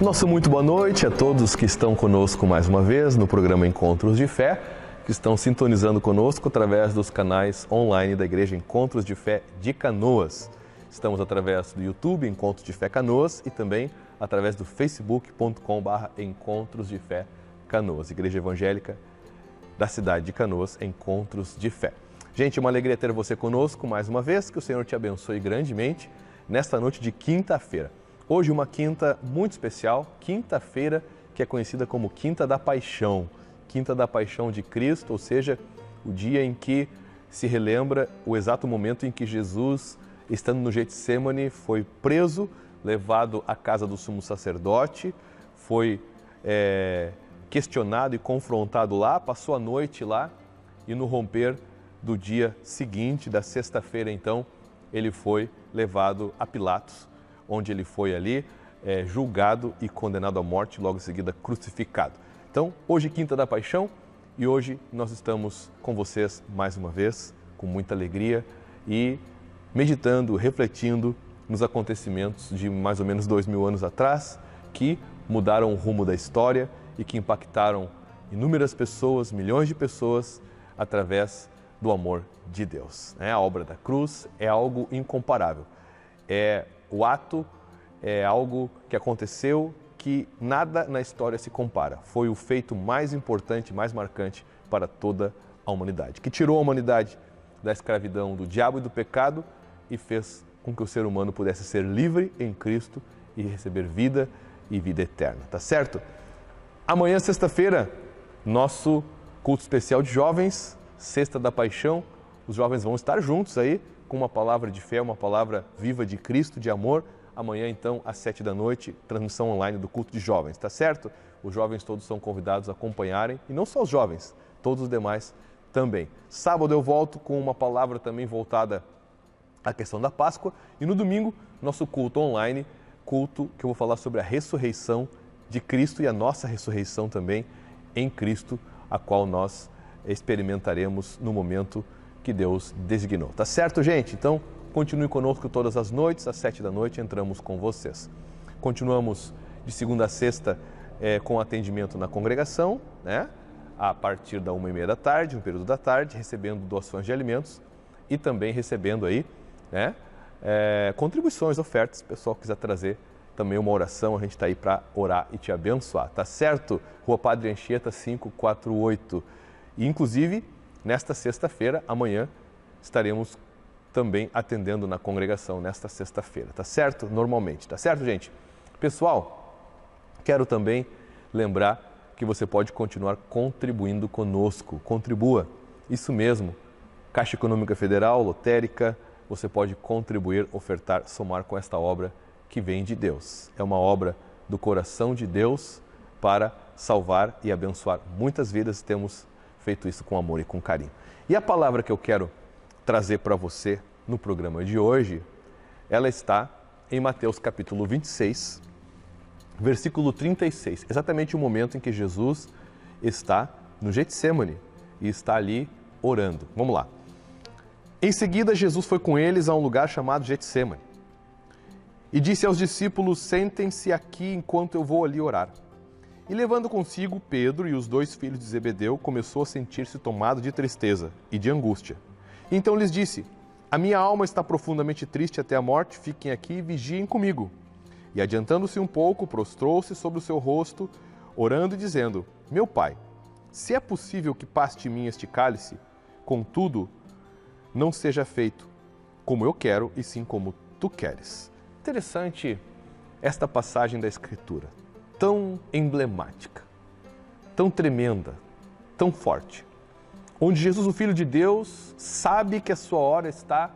Nosso muito boa noite a todos que estão conosco mais uma vez no programa Encontros de Fé, que estão sintonizando conosco através dos canais online da Igreja Encontros de Fé de Canoas. Estamos através do YouTube Encontros de Fé Canoas e também através do facebook.com/Encontros de Fé Canoas, Igreja Evangélica da cidade de Canoas, Encontros de Fé. Gente, é uma alegria ter você conosco mais uma vez, que o Senhor te abençoe grandemente nesta noite de quinta-feira. Hoje uma quinta muito especial, quinta-feira que é conhecida como Quinta da Paixão de Cristo, ou seja, o dia em que se relembra o exato momento em que Jesus, estando no Getsemane, foi preso, levado à casa do sumo sacerdote, foi questionado e confrontado lá, passou a noite lá e no romper do dia seguinte, da sexta-feira então, ele foi levado a Pilatos, onde ele foi ali julgado e condenado à morte, logo em seguida crucificado. Então, hoje Quinta da Paixão e hoje nós estamos com vocês mais uma vez, com muita alegria e meditando, refletindo nos acontecimentos de mais ou menos 2000 anos atrás, que mudaram o rumo da história e que impactaram inúmeras pessoas, milhões de pessoas, através do amor de Deus. A obra da cruz é algo incomparável. O ato é algo que aconteceu que nada na história se compara. Foi o feito mais importante, mais marcante para toda a humanidade, que tirou a humanidade da escravidão do diabo e do pecado e fez com que o ser humano pudesse ser livre em Cristo e receber vida e vida eterna, tá certo? Amanhã, sexta-feira, nosso culto especial de jovens, Sexta da Paixão. Os jovens vão estar juntos aí com uma palavra de fé, uma palavra viva de Cristo, de amor. Amanhã, então, às 7h, transmissão online do culto de jovens, tá certo? Os jovens todos são convidados a acompanharem, e não só os jovens, todos os demais também. Sábado eu volto com uma palavra também voltada à questão da Páscoa, e no domingo, nosso culto online, culto que eu vou falar sobre a ressurreição de Cristo e a nossa ressurreição também em Cristo, a qual nós experimentaremos no momento que Deus designou. Tá certo, gente? Então, continue conosco todas as noites, às 7h entramos com vocês. Continuamos de segunda a sexta com atendimento na congregação, né? A partir da 1h30, no período da tarde, recebendo doações de alimentos e também recebendo aí, né? Contribuições, ofertas, se o pessoal quiser trazer também uma oração, a gente está aí para orar e te abençoar, tá certo? Rua Padre Anchieta, 548. E, inclusive, nesta sexta-feira, amanhã, estaremos também atendendo na congregação, nesta sexta-feira, tá certo? Normalmente, tá certo, gente? Pessoal, quero também lembrar que você pode continuar contribuindo conosco. Contribua, isso mesmo. Caixa Econômica Federal, lotérica, você pode contribuir, ofertar, somar com esta obra que vem de Deus. É uma obra do coração de Deus para salvar e abençoar muitas vidas. Temos feito isso com amor e com carinho. E a palavra que eu quero trazer para você no programa de hoje, ela está em Mateus capítulo 26, versículo 36, exatamente o momento em que Jesus está no Getsemane e está ali orando. Vamos lá. Em seguida, Jesus foi com eles a um lugar chamado Getsemane e disse aos discípulos: sentem-se aqui enquanto eu vou ali orar. E levando consigo Pedro e os 2 filhos de Zebedeu, começou a sentir-se tomado de tristeza e de angústia. Então lhes disse: a minha alma está profundamente triste até a morte, fiquem aqui e vigiem comigo. E adiantando-se um pouco, prostrou-se sobre o seu rosto, orando e dizendo: meu Pai, se é possível que passe de mim este cálice, contudo, não seja feito como eu quero, e sim como tu queres. Interessante esta passagem da Escritura, tão emblemática, tão tremenda, tão forte, onde Jesus, o Filho de Deus, sabe que a sua hora está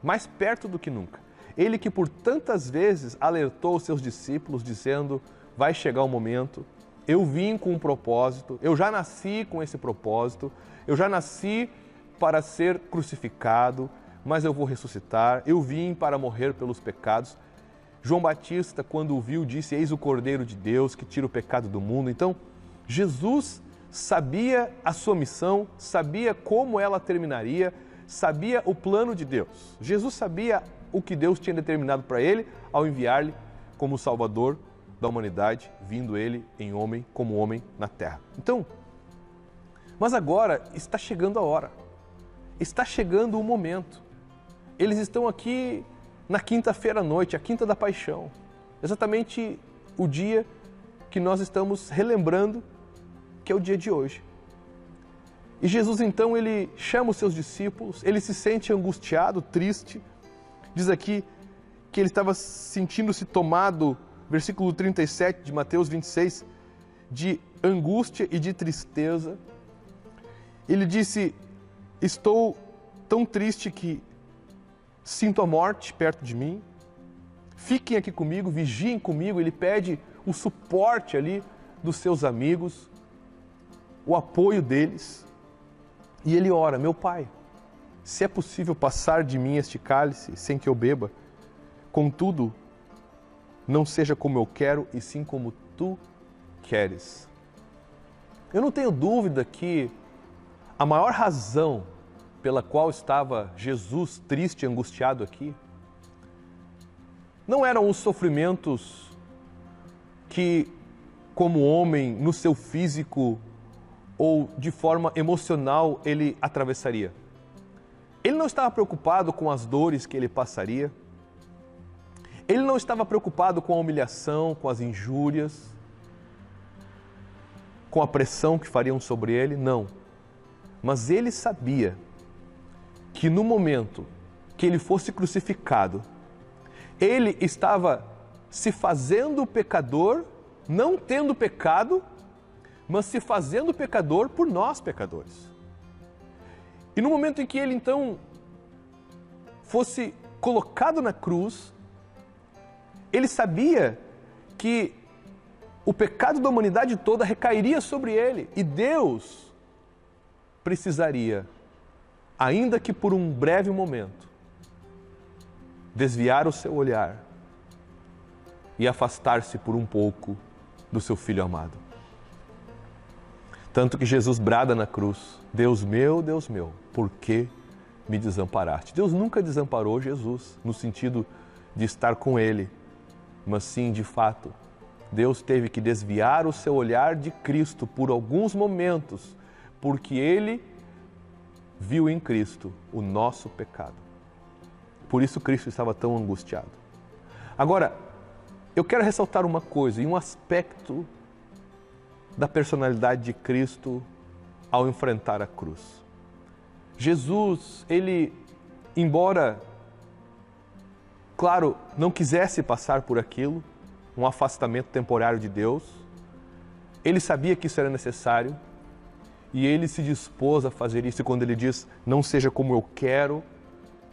mais perto do que nunca. Ele que por tantas vezes alertou os seus discípulos, dizendo: vai chegar o momento, eu vim com um propósito, eu já nasci com esse propósito, eu já nasci para ser crucificado, mas eu vou ressuscitar, eu vim para morrer pelos pecados. João Batista, quando o viu, disse: eis o Cordeiro de Deus que tira o pecado do mundo. Então, Jesus sabia a sua missão, sabia como ela terminaria, sabia o plano de Deus. Jesus sabia o que Deus tinha determinado para ele ao enviar-lhe como Salvador da humanidade, vindo ele em homem, como homem na terra. Então, mas agora está chegando a hora, está chegando o momento. Eles estão aqui na quinta-feira à noite, a quinta da paixão, exatamente o dia que nós estamos relembrando, que é o dia de hoje. E Jesus então, ele chama os seus discípulos, ele se sente angustiado, triste. Diz aqui que ele estava sentindo-se tomado, versículo 37 de Mateus 26, de angústia e de tristeza. Ele disse: estou tão triste que sinto a morte perto de mim. Fiquem aqui comigo, vigiem comigo. Ele pede o suporte ali dos seus amigos, o apoio deles. E ele ora: meu Pai, se é possível passar de mim este cálice sem que eu beba, contudo, não seja como eu quero, e sim como tu queres. Eu não tenho dúvida que a maior razão pela qual estava Jesus triste e angustiado aqui não eram os sofrimentos que, como homem, no seu físico ou de forma emocional, ele atravessaria. Ele não estava preocupado com as dores que ele passaria. Ele não estava preocupado com a humilhação, com as injúrias, com a pressão que fariam sobre ele, não. Mas ele sabia que no momento que ele fosse crucificado, ele estava se fazendo pecador, não tendo pecado, mas se fazendo pecador por nós pecadores. E no momento em que ele então fosse colocado na cruz, ele sabia que o pecado da humanidade toda recairia sobre ele e Deus precisaria, ainda que por um breve momento, desviar o seu olhar e afastar-se por um pouco do seu Filho amado. Tanto que Jesus brada na cruz: Deus meu, por que me desamparaste? Deus nunca desamparou Jesus no sentido de estar com ele, mas sim, de fato, Deus teve que desviar o seu olhar de Cristo por alguns momentos, porque ele viu em Cristo o nosso pecado. Por isso Cristo estava tão angustiado. Agora, eu quero ressaltar uma coisa, e um aspecto da personalidade de Cristo ao enfrentar a cruz. Jesus, ele, embora, claro, não quisesse passar por aquilo, um afastamento temporário de Deus, ele sabia que isso era necessário e ele se dispôs a fazer isso. E quando ele diz: não seja como eu quero,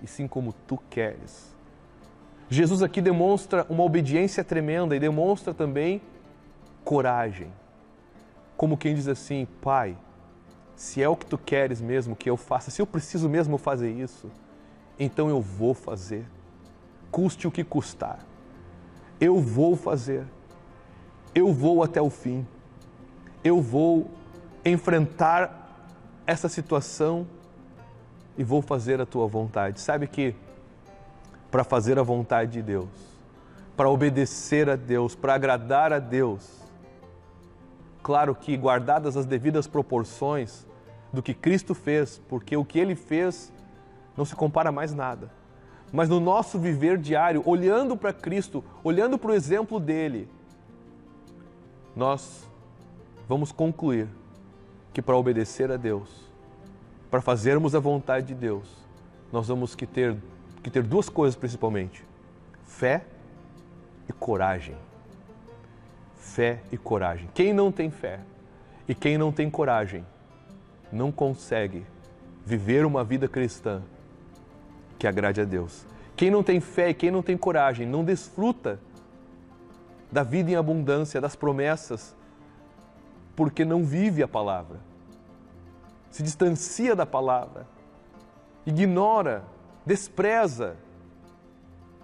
e sim como tu queres. Jesus aqui demonstra uma obediência tremenda e demonstra também coragem. Como quem diz assim: Pai, se é o que tu queres mesmo que eu faça, se eu preciso mesmo fazer isso, então eu vou fazer, custe o que custar. Eu vou fazer, eu vou até o fim, eu vou enfrentar essa situação e vou fazer a tua vontade. Sabe que para fazer a vontade de Deus, para obedecer a Deus, para agradar a Deus, claro que guardadas as devidas proporções do que Cristo fez, porque o que Ele fez não se compara a mais nada. Mas no nosso viver diário, olhando para Cristo, olhando para o exemplo dele, nós vamos concluir que para obedecer a Deus, para fazermos a vontade de Deus, nós vamos que ter duas coisas principalmente: fé e coragem. Fé e coragem. Quem não tem fé e quem não tem coragem não consegue viver uma vida cristã que agrade a Deus. Quem não tem fé e quem não tem coragem não desfruta da vida em abundância, das promessas, porque não vive a palavra, se distancia da palavra, ignora, despreza,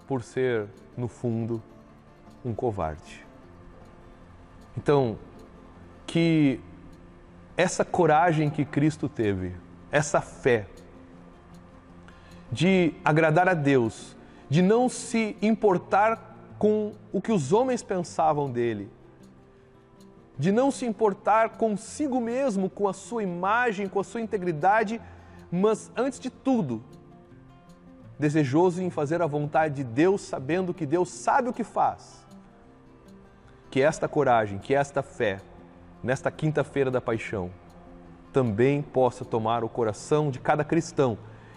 por ser, no fundo, um covarde. Então, que essa coragem que Cristo teve, essa fé de agradar a Deus, de não se importar com o que os homens pensavam dele, de não se importar consigo mesmo, com a sua imagem, com a sua integridade, mas, antes de tudo, desejoso em fazer a vontade de Deus, sabendo que Deus sabe o que faz. Que esta coragem, que esta fé, nesta quinta-feira da paixão, também possa tomar o coração de cada cristão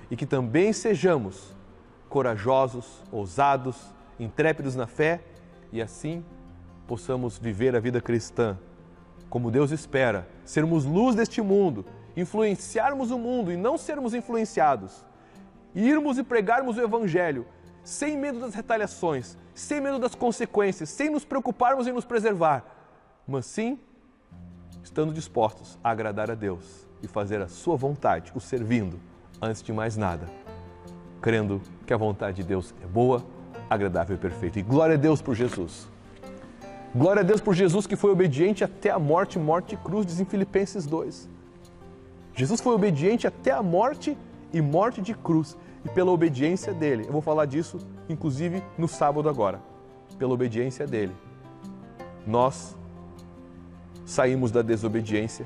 e que também sejamos corajosos, ousados, intrépidos na fé e assim possamos viver a vida cristã como Deus espera, sermos luz deste mundo, influenciarmos o mundo e não sermos influenciados, irmos e pregarmos o Evangelho sem medo das retaliações, sem medo das consequências, sem nos preocuparmos em nos preservar, mas sim estando dispostos a agradar a Deus e fazer a sua vontade, o servindo, antes de mais nada, crendo que a vontade de Deus é boa, agradável e perfeita. E glória a Deus por Jesus. Glória a Deus por Jesus que foi obediente até a morte, morte de cruz, diz em Filipenses 2. Jesus foi obediente até a morte e morte de cruz. E pela obediência dele, eu vou falar disso inclusive no sábado agora, pela obediência dele, nós saímos da desobediência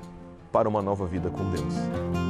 para uma nova vida com Deus.